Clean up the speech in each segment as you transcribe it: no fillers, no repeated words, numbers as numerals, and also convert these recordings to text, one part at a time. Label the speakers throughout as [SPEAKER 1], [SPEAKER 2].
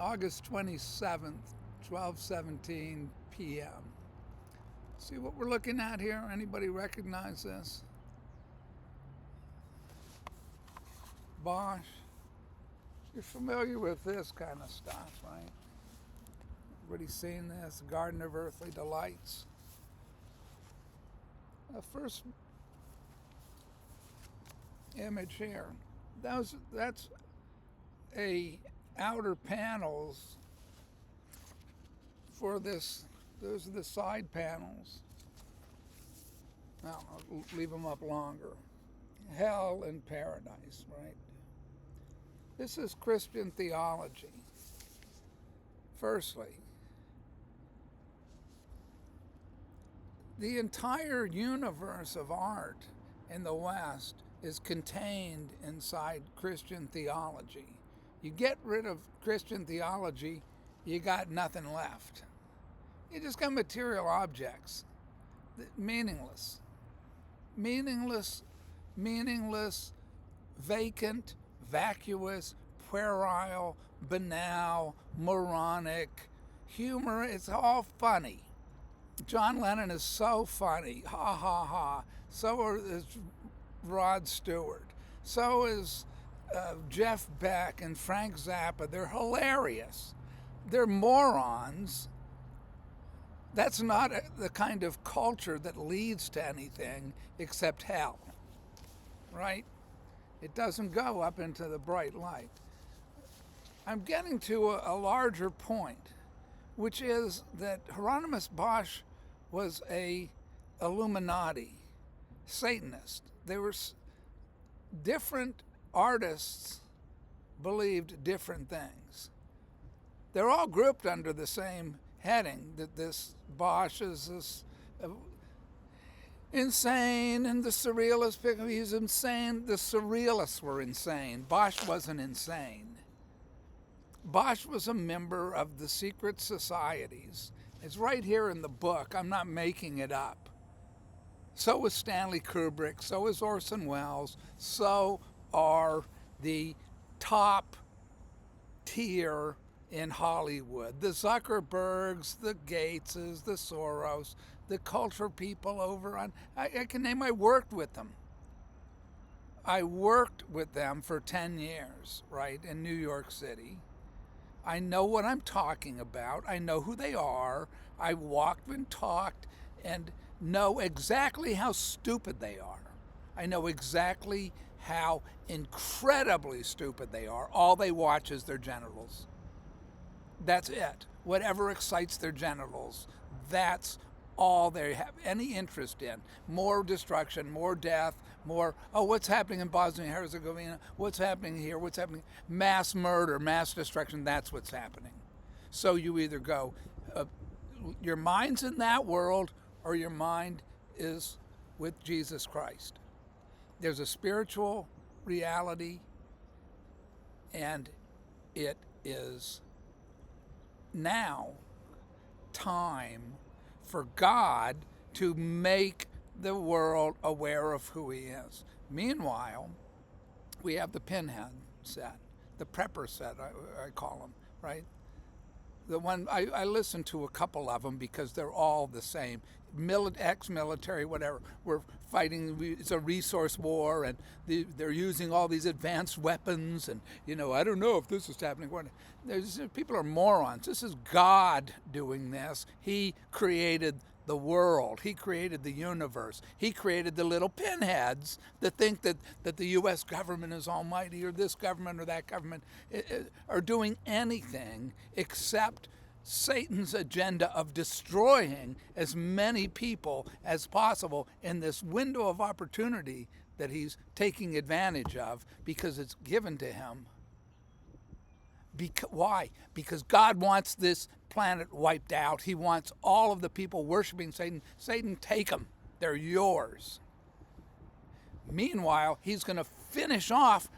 [SPEAKER 1] August 27th, 12:17 p.m. See what we're looking at here? Anybody recognize this? Bosch. You're familiar with this kind of stuff, right? Everybody's seen this, Garden of Earthly Delights. The first image here, that's a outer panels for this. Those are the side panels. Now, I'll leave them up longer. Hell and paradise, right? This is Christian theology. Firstly, the entire universe of art in the West is contained inside Christian theology. You get rid of Christian theology, you got nothing left. You just got material objects, meaningless, vacant, vacuous, puerile, banal, moronic, humor. It's all funny. John Lennon is so funny, ha ha ha. So is Rod Stewart. So is Jeff Beck and Frank Zappa. They're hilarious. They're morons. That's not the kind of culture that leads to anything except hell, right? It doesn't go up into the bright light. I'm getting to a larger point, which is that Hieronymus Bosch was a Illuminati, Satanist. They were different artists, believed different things. They're all grouped under the same heading, that this Bosch is this insane, and the surrealists, he's insane. The surrealists were insane. Bosch wasn't insane. Bosch was a member of the secret societies. It's right here in the book. I'm not making it up. So was Stanley Kubrick. So is Orson Welles. So are the top tier in Hollywood. The Zuckerbergs, the Gateses, the Soros, the culture people over on, I can name, I worked with them. I worked with them for 10 years, right, in New York City. I know what I'm talking about. I know who they are. I walked and talked and know exactly how stupid they are. I know exactly how incredibly stupid they are. All they watch is their genitals. That's it. Whatever excites their genitals, that's all they have any interest in. More destruction, more death, more, oh, what's happening in Bosnia and Herzegovina? What's happening here? What's happening? Mass murder, mass destruction, that's what's happening. So you either go, your mind's in that world, or your mind is with Jesus Christ. There's a spiritual reality, and it is now time for God to make the world aware of who he is. Meanwhile, we have the pinhead set, the prepper set, I call them, right? The one, I listen to a couple of them because they're all the same. Ex-military, whatever. We're fighting, it's a resource war, and they're using all these advanced weapons, and, I don't know if this is happening. People are morons. This is God doing this. He created the world. He created the universe. He created the little pinheads that think that the U.S. government is almighty, or this government or that government are doing anything except Satan's agenda of destroying as many people as possible in this window of opportunity that he's taking advantage of because it's given to him. Why? Because God wants this planet wiped out. He wants all of the people worshiping Satan. Satan, take them. They're yours. Meanwhile, he's going to finish off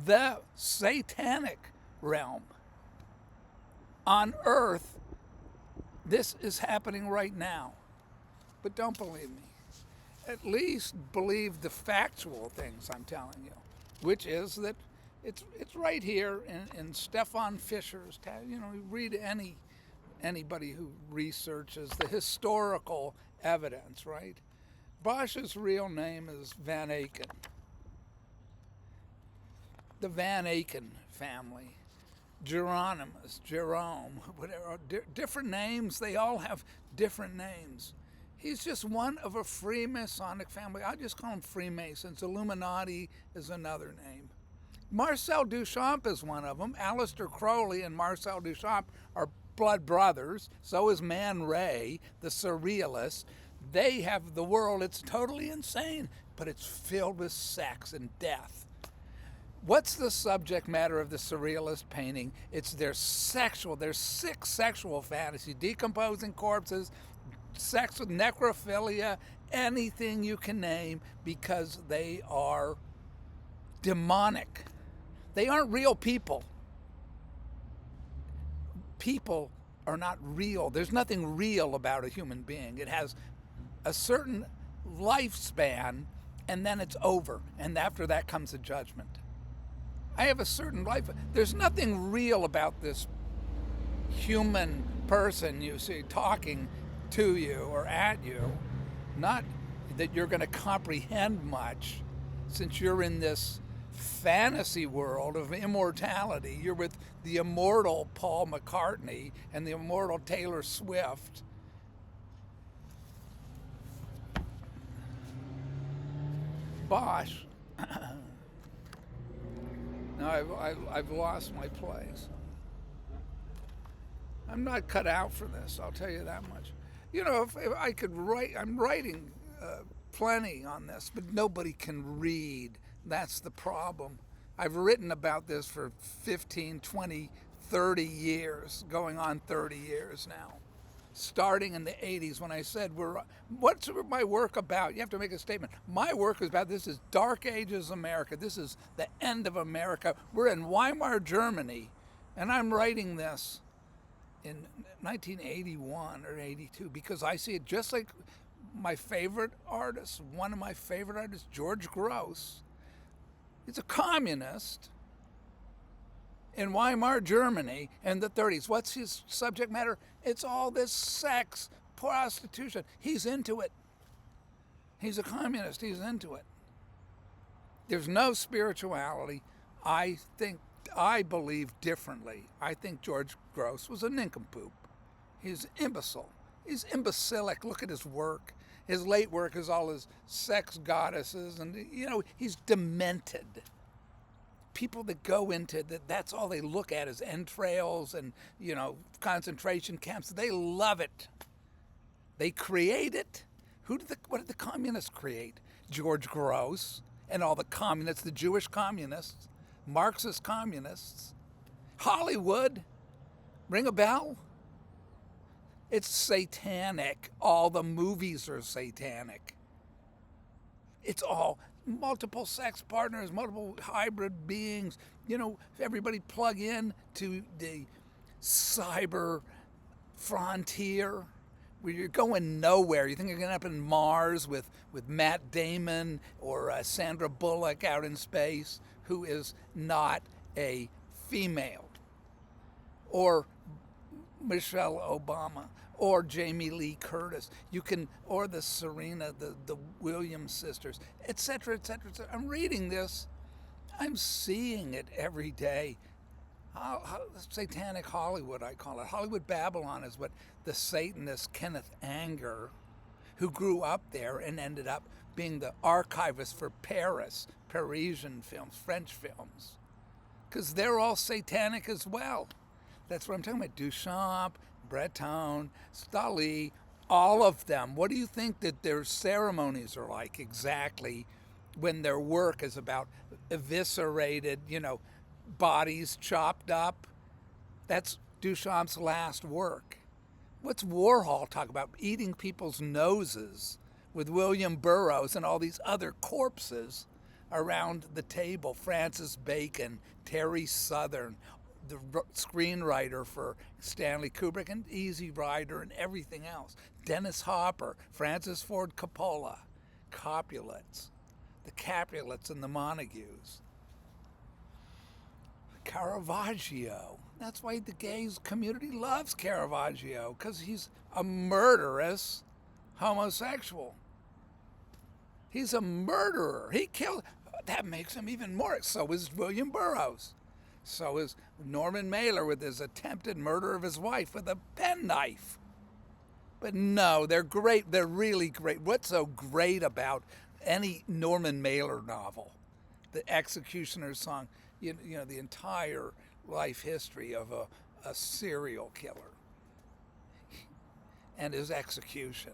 [SPEAKER 1] the satanic realm. On earth, this is happening right now. But don't believe me. At least believe the factual things I'm telling you, which is that It's right here in Stefan Fisher's. Read anybody who researches the historical evidence, right? Bosch's real name is Van Aken. The Van Aken family. Geronimus, Jerome, whatever, different names. They all have different names. He's just one of a Freemasonic family. I just call them Freemasons. Illuminati is another name. Marcel Duchamp is one of them. Aleister Crowley and Marcel Duchamp are blood brothers. So is Man Ray, the surrealist. They have the world. It's totally insane, but it's filled with sex and death. What's the subject matter of the surrealist painting? It's their sick sexual fantasy, decomposing corpses, sex with necrophilia, anything you can name, because they are demonic. They aren't real people. People are not real. There's nothing real about a human being. It has a certain lifespan, and then it's over. And after that comes a judgment. I have a certain life. There's nothing real about this human person you see talking to you or at you. Not that you're going to comprehend much, since you're in this fantasy world of immortality. You're with the immortal Paul McCartney and the immortal Taylor Swift. Bosch. Now I've lost my place. I'm not cut out for this, I'll tell you that much. If I could write, I'm writing plenty on this, but nobody can read. That's the problem. I've written about this for 15, 20, 30 years, going on 30 years now. Starting in the 80s when I said, what's my work about? You have to make a statement. My work is about, this is Dark Ages America. This is the end of America. We're in Weimar, Germany, and I'm writing this in 1981 or 82 because I see it just like my favorite artist, one of my favorite artists, George Gross. He's a communist in Weimar, Germany in the 30s. What's his subject matter? It's all this sex, prostitution. He's into it. He's a communist. He's into it. There's no spirituality. I believe differently. I think George Gross was a nincompoop. He's imbecile. He's imbecilic. Look at his work. His late work is all his sex goddesses, and he's demented. People that go into that's all they look at is entrails and concentration camps. They love it. They create it. What did the communists create? George Gross and all the communists, the Jewish communists, Marxist communists. Hollywood, ring a bell? It's satanic. All the movies are satanic. It's all multiple sex partners, multiple hybrid beings. Everybody plug in to the cyber frontier where you're going nowhere. You think you're going to end up in Mars with Matt Damon or Sandra Bullock out in space, who is not a female, or Michelle Obama, or Jamie Lee Curtis. Or the Serena, the Williams sisters, etc., etc., etc. I'm reading this. I'm seeing it every day. How satanic Hollywood, I call it. Hollywood Babylon is what the Satanist Kenneth Anger, who grew up there and ended up being the archivist for Parisian films, French films, because they're all satanic as well. That's what I'm talking about. Duchamp, Breton, Stali, all of them. What do you think that their ceremonies are like exactly when their work is about eviscerated, bodies chopped up? That's Duchamp's last work. What's Warhol talk about? Eating people's noses with William Burroughs and all these other corpses around the table. Francis Bacon, Terry Southern, the screenwriter for Stanley Kubrick, and Easy Rider and everything else. Dennis Hopper, Francis Ford Coppola, Capulets, the Capulets and the Montagues. Caravaggio. That's why the gays community loves Caravaggio, because he's a murderous homosexual. He's a murderer. He killed. That makes him even more. So is William Burroughs. So is Norman Mailer with his attempted murder of his wife with a penknife. But no, they're great. They're really great. What's so great about any Norman Mailer novel? The Executioner's Song, you know, the entire life history of a serial killer and his execution.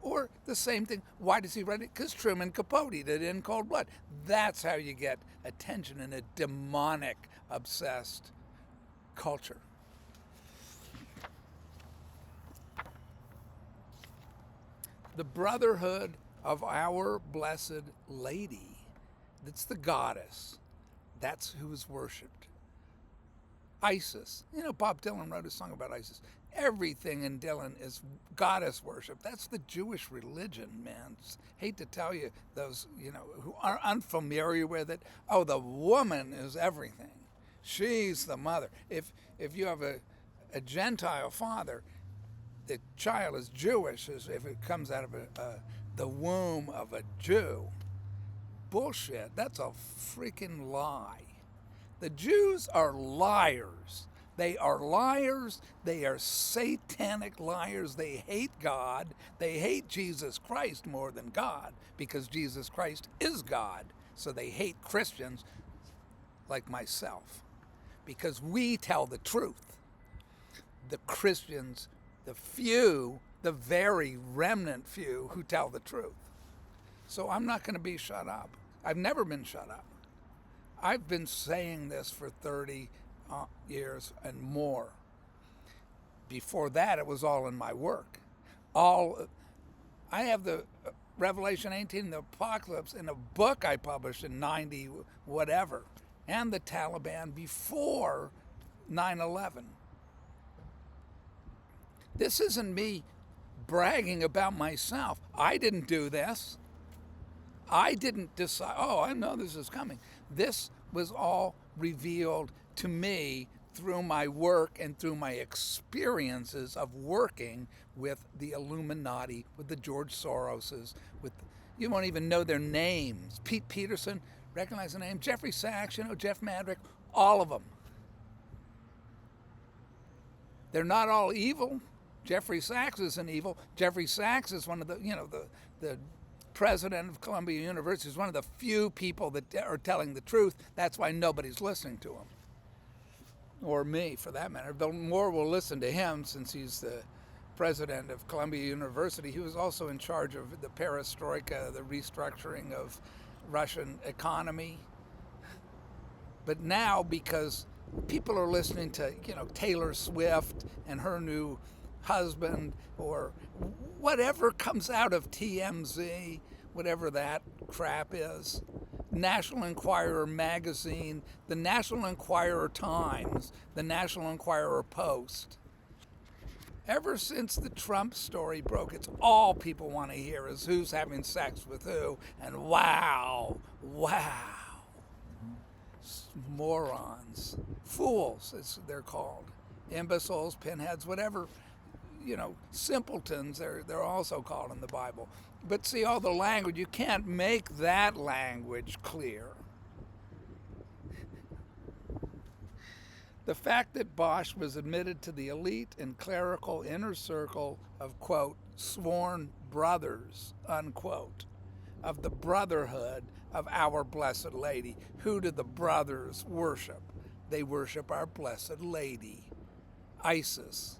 [SPEAKER 1] Or the same thing, why does he write it? Because Truman Capote did it in cold blood. That's how you get attention in a demonic, obsessed culture. The Brotherhood of Our Blessed Lady, that's the goddess. That's who is worshipped. Isis. You know, Bob Dylan wrote a song about Isis. Everything in Dylan is goddess worship. That's the Jewish religion, man. Hate to tell you, those, you know, who are unfamiliar with it. Oh, the woman is everything. She's the mother. If you have a Gentile father, the child is Jewish as if it comes out of the womb of a Jew. Bullshit. That's a freaking lie. The Jews are liars. They are liars. They are satanic liars. They hate God. They hate Jesus Christ more than God because Jesus Christ is God. So they hate Christians like myself because we tell the truth. The Christians, the few, the very remnant few who tell the truth. So I'm not going to be shut up. I've never been shut up. I've been saying this for 30 years and more. Before that, it was all in my work. I have the Revelation 18, the Apocalypse, in a book I published in 90 whatever, and the Taliban before 9/11. This isn't me bragging about myself. I didn't do this. I didn't decide, oh, I know this is coming. This was all revealed to me through my work and through my experiences of working with the Illuminati, with the George Soroses, you won't even know their names. Pete Peterson, recognize the name? Jeffrey Sachs, you know, Jeff Madrick, all of them. They're not all evil. Jeffrey Sachs isn't evil. Jeffrey Sachs is one of the, you know, the president of Columbia University is one of the few people that are telling the truth. That's why nobody's listening to him. Or me, for that matter. The more will listen to him since he's the president of Columbia University. He was also in charge of the perestroika, the restructuring of Russian economy. But now, because people are listening to, you know, Taylor Swift and her new husband, or whatever comes out of TMZ, whatever that crap is, National Enquirer magazine, the National Enquirer Times, the National Enquirer Post. Ever since the Trump story broke, it's all people want to hear is who's having sex with who, and wow, morons, fools, as they're called, imbeciles, pinheads, whatever, you know, simpletons, they're also called in the Bible. But see, all the language, you can't make that language clear. The fact that Bosch was admitted to the elite and clerical inner circle of, quote, sworn brothers, unquote, of the Brotherhood of Our Blessed Lady. Who do the brothers worship? They worship Our Blessed Lady, Isis.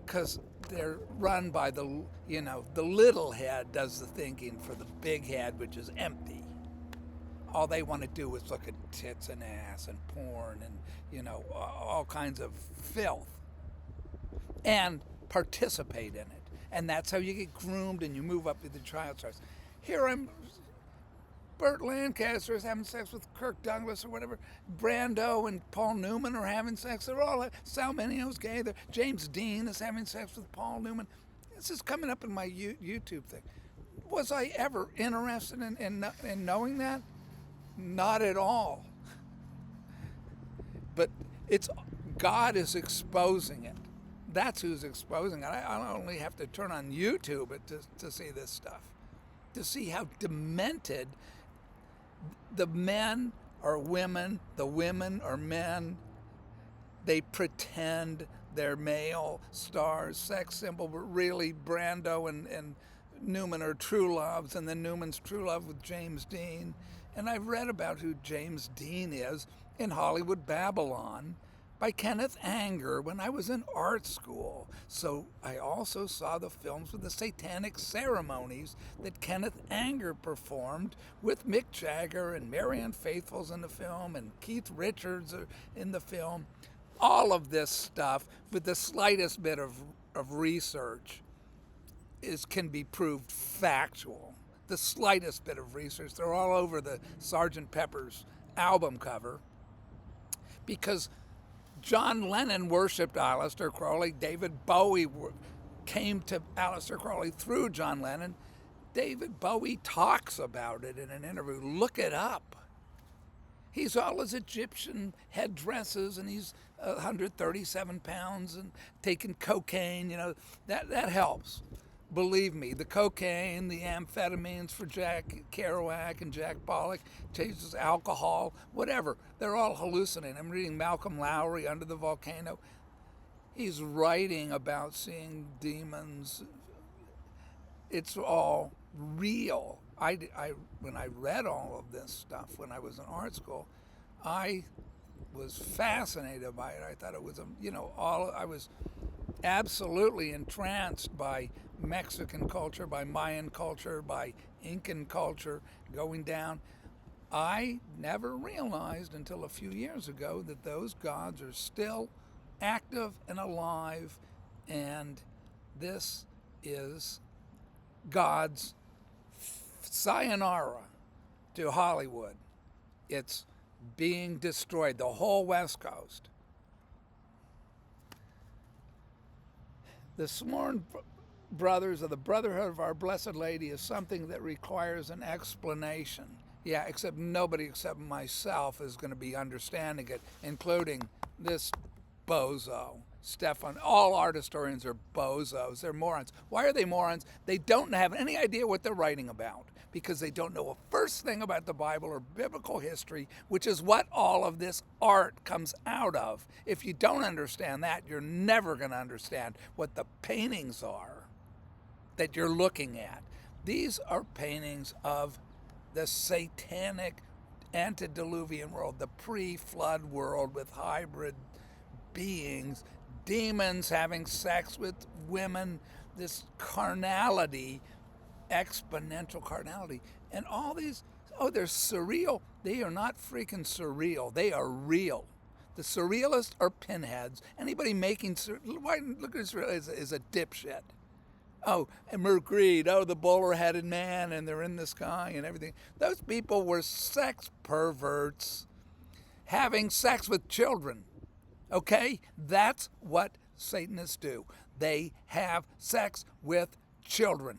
[SPEAKER 1] Because they're run by the, you know, the little head does the thinking for the big head, which is empty. All they want to do is look at tits and ass and porn and, you know, all kinds of filth and participate in it. And that's how you get groomed and you move up to the child stars. Here Burt Lancaster is having sex with Kirk Douglas or whatever. Brando and Paul Newman are having sex. They're all, Sal Minio's gay. James Dean is having sex with Paul Newman. This is coming up in my YouTube thing. Was I ever interested in knowing that? Not at all. But it's God is exposing it. That's who's exposing it. I only have to turn on YouTube to see this stuff, to see how demented the men are women, the women are men. They pretend they're male stars, sex symbol, but really Brando and Newman are true loves, and then Newman's true love with James Dean. And I've read about who James Dean is in Hollywood Babylon by Kenneth Anger when I was in art school. So I also saw the films with the satanic ceremonies that Kenneth Anger performed with Mick Jagger, and Marianne Faithfull's in the film, and Keith Richards are in the film. All of this stuff, with the slightest bit of research, can be proved factual. The slightest bit of research. They're all over the Sgt. Pepper's album cover, because John Lennon worshipped Aleister Crowley. David Bowie came to Aleister Crowley through John Lennon. David Bowie talks about it in an interview. Look it up. He's all his Egyptian headdresses, and he's 137 pounds and taking cocaine. You know, that helps. Believe me, the cocaine, the amphetamines for Jack Kerouac and Jack Pollock, changes alcohol, whatever. They're all hallucinating. I'm reading Malcolm Lowry, Under the Volcano. He's writing about seeing demons. It's all real. When I read all of this stuff when I was in art school, I was fascinated by it. I thought it was, I was absolutely entranced by Mexican culture, by Mayan culture, by Incan culture going down. I never realized until a few years ago that those gods are still active and alive, and this is God's sayonara to Hollywood. It's being destroyed, the whole West Coast. The sworn brothers of the Brotherhood of Our Blessed Lady is something that requires an explanation. Yeah, except nobody except myself is going to be understanding it, including this bozo, Stefan. All art historians are bozos. They're morons. Why are they morons? They don't have any idea what they're writing about, because they don't know a first thing about the Bible or biblical history, which is what all of this art comes out of. If you don't understand that, you're never going to understand what the paintings are that you're looking at. These are paintings of the satanic antediluvian world, the pre-flood world with hybrid beings, demons having sex with women, this carnality, exponential carnality. And all these, they're surreal. They are not freaking surreal. They are real. The surrealists are pinheads. Anybody making, look at Israel is a dipshit. Oh, and Mercury, the bowler-headed man, and they're in the sky and everything. Those people were sex perverts having sex with children. Okay? That's what Satanists do. They have sex with children.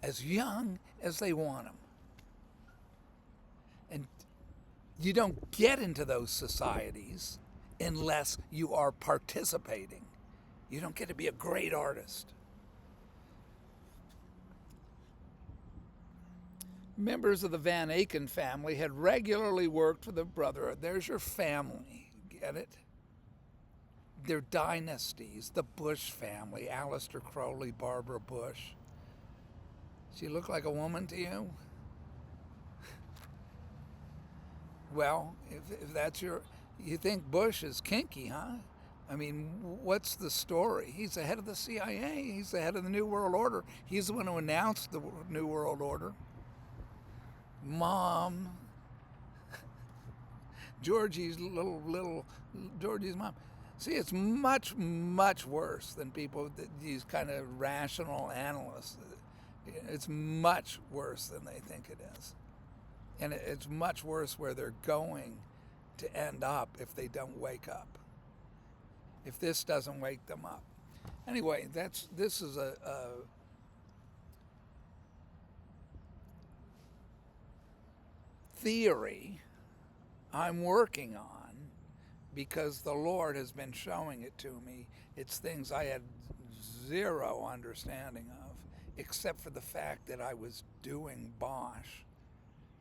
[SPEAKER 1] As young as they want them. And you don't get into those societies unless you are participating. You don't get to be a great artist. Members of the Van Aken family had regularly worked for the Brotherhood. There's your family. Get it? Their dynasties. The Bush family. Aleister Crowley, Barbara Bush. She look like a woman to you? Well, if that's you think Bush is kinky, huh? I mean, what's the story? He's the head of the CIA. He's the head of the New World Order. He's the one who announced the New World Order. Mom, Georgie's mom. See, it's much, much worse than these kind of rational analysts. It's much worse than they think it is. And it's much worse where they're going to end up if they don't wake up. If this doesn't wake them up. Anyway, this is theory I'm working on because the Lord has been showing it to me. It's things I had zero understanding of, except for the fact that I was doing Bosch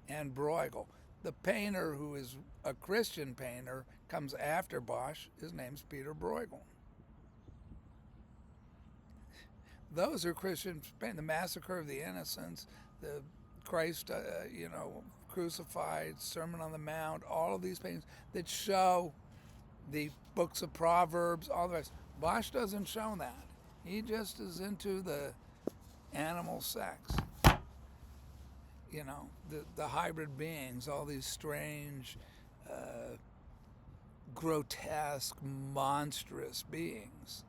[SPEAKER 1] and Bruegel. The painter who is a Christian painter comes after Bosch. His name's Peter Bruegel. Those are Christian paintings. The Massacre of the Innocents, the Christ, crucified, Sermon on the Mount, all of these paintings that show the books of Proverbs, all the rest. Bosch doesn't show that. He just is into the animal sex. The hybrid beings, all these strange, grotesque, monstrous beings.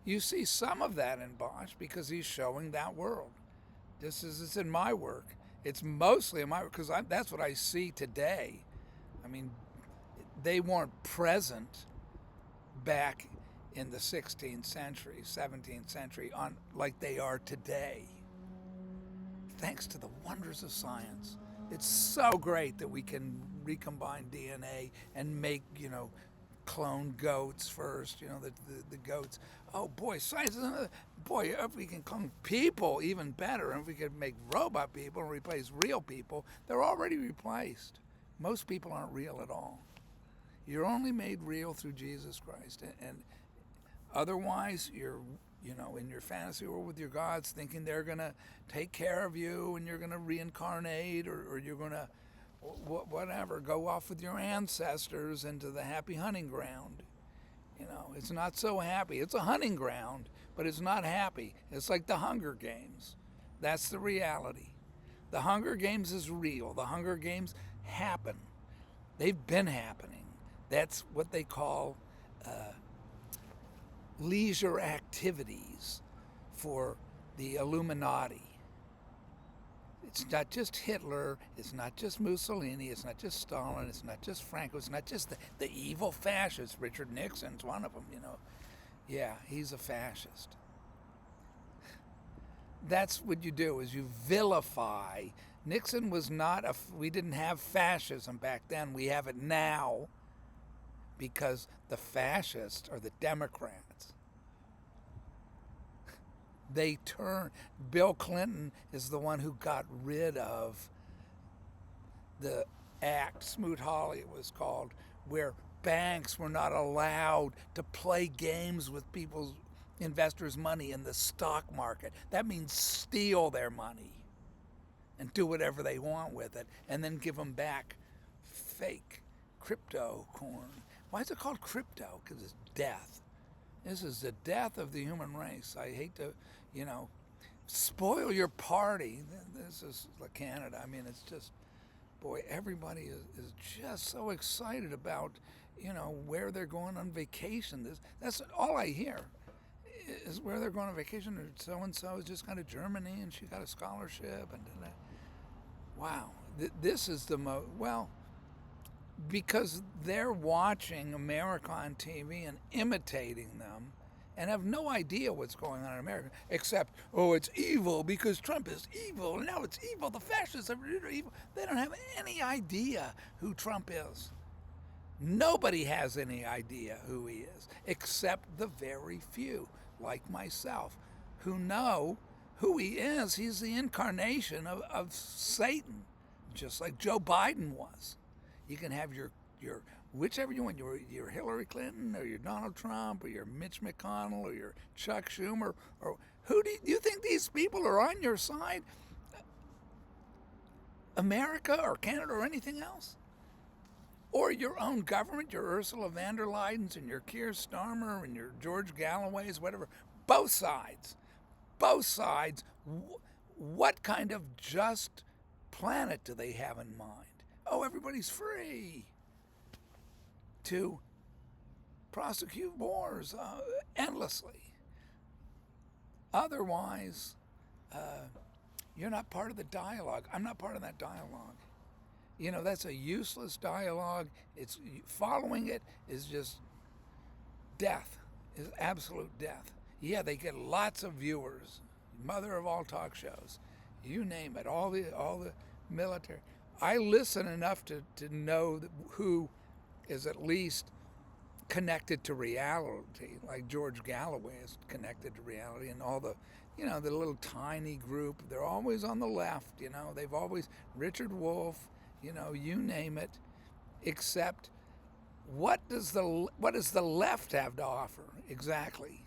[SPEAKER 1] You see some of that in Bosch because he's showing that world. Just as it's in my work. It's mostly in my work because that's what I see today. I mean, they weren't present back in the 16th century, 17th century, like they are today. Thanks to the wonders of science. It's so great that we can recombine DNA and make, clone goats first, the goats. Oh boy, science is boy, if we can clone people, even better. And if we could make robot people and replace real people, they're already replaced. Most people aren't real at all. You're only made real through Jesus Christ. And otherwise, you're, in your fantasy world with your gods, thinking they're going to take care of you and you're going to reincarnate or you're going to, whatever, go off with your ancestors into the happy hunting ground. It's not so happy. It's a hunting ground, but it's not happy. It's like the Hunger Games. That's the reality. The Hunger Games is real. The Hunger Games happen. They've been happening. That's what they call leisure activities for the Illuminati. It's not just Hitler, it's not just Mussolini, it's not just Stalin, it's not just Franco, it's not just the evil fascists. Richard Nixon's one of them, Yeah, he's a fascist. That's what you do, is you vilify. Nixon was not we didn't have fascism back then, we have it now because the fascists are the Democrats. They turn. Bill Clinton is the one who got rid of the act, Smoot-Hawley it was called, where banks were not allowed to play games with people's investors' money in the stock market. That means steal their money and do whatever they want with it and then give them back fake crypto coin. Why is it called crypto? Because it's death. This is the death of the human race. I hate to, spoil your party. This is like Canada. I mean, it's just, boy, everybody is just so excited about, where they're going on vacation. That's all I hear is where they're going on vacation. Or so-and-so is just gone to Germany and she got a scholarship. And wow, this is the most, because they're watching America on TV and imitating them and have no idea what's going on in America, except, it's evil because Trump is evil, and now it's evil, the fascists are evil. They don't have any idea who Trump is. Nobody has any idea who he is, except the very few, like myself, who know who he is. He's the incarnation of Satan, just like Joe Biden was. You can have your whichever you want, your Hillary Clinton or your Donald Trump or your Mitch McConnell or your Chuck Schumer, or who do you think these people are on your side? America or Canada or anything else? Or your own government, your Ursula von der Leyens and your Keir Starmer and your George Galloways, whatever. Both sides. Both sides. What kind of just planet do they have in mind? Everybody's free to prosecute wars endlessly. Otherwise, you're not part of the dialogue. I'm not part of that dialogue. That's a useless dialogue. It's following it is just death, is absolute death. Yeah, they get lots of viewers, mother of all talk shows, you name it, all the military. I listen enough to know who is at least connected to reality, like George Galloway is connected to reality, and all the, the little tiny group, they're always on the left, they've always, Richard Wolff, you name it, except what does the left have to offer exactly?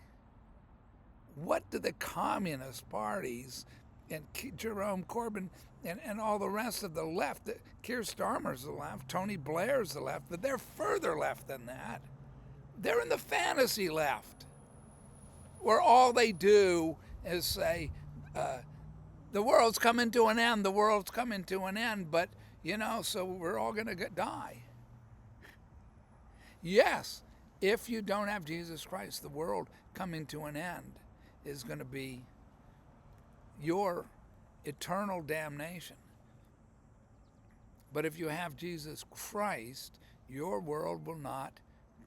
[SPEAKER 1] What do the communist parties and Jerome Corbyn and all the rest of the left, Keir Starmer's the left, Tony Blair's the left, but they're further left than that. They're in the fantasy left, where all they do is say, the world's coming to an end, the world's coming to an end, but, so we're all going to die. Yes, if you don't have Jesus Christ, the world coming to an end is going to be your eternal damnation. But if you have Jesus Christ, your world will not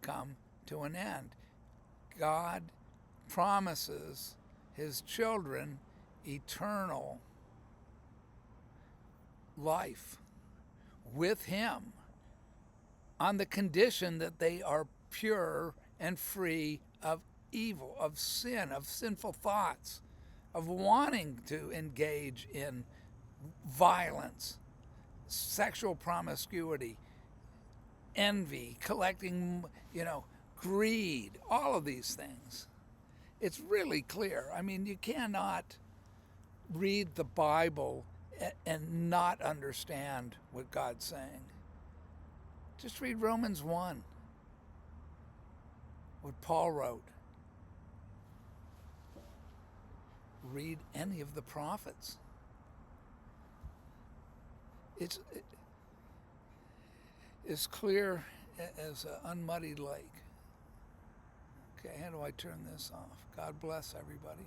[SPEAKER 1] come to an end. God promises his children eternal life with him on the condition that they are pure and free of evil, of sin, of sinful thoughts, of wanting to engage in violence, sexual promiscuity, envy, collecting, greed, all of these things. It's really clear. I mean, you cannot read the Bible and not understand what God's saying. Just read Romans 1, what Paul wrote. Read any of the prophets. It's as clear as an unmuddied lake. Okay, how do I turn this off? God bless everybody.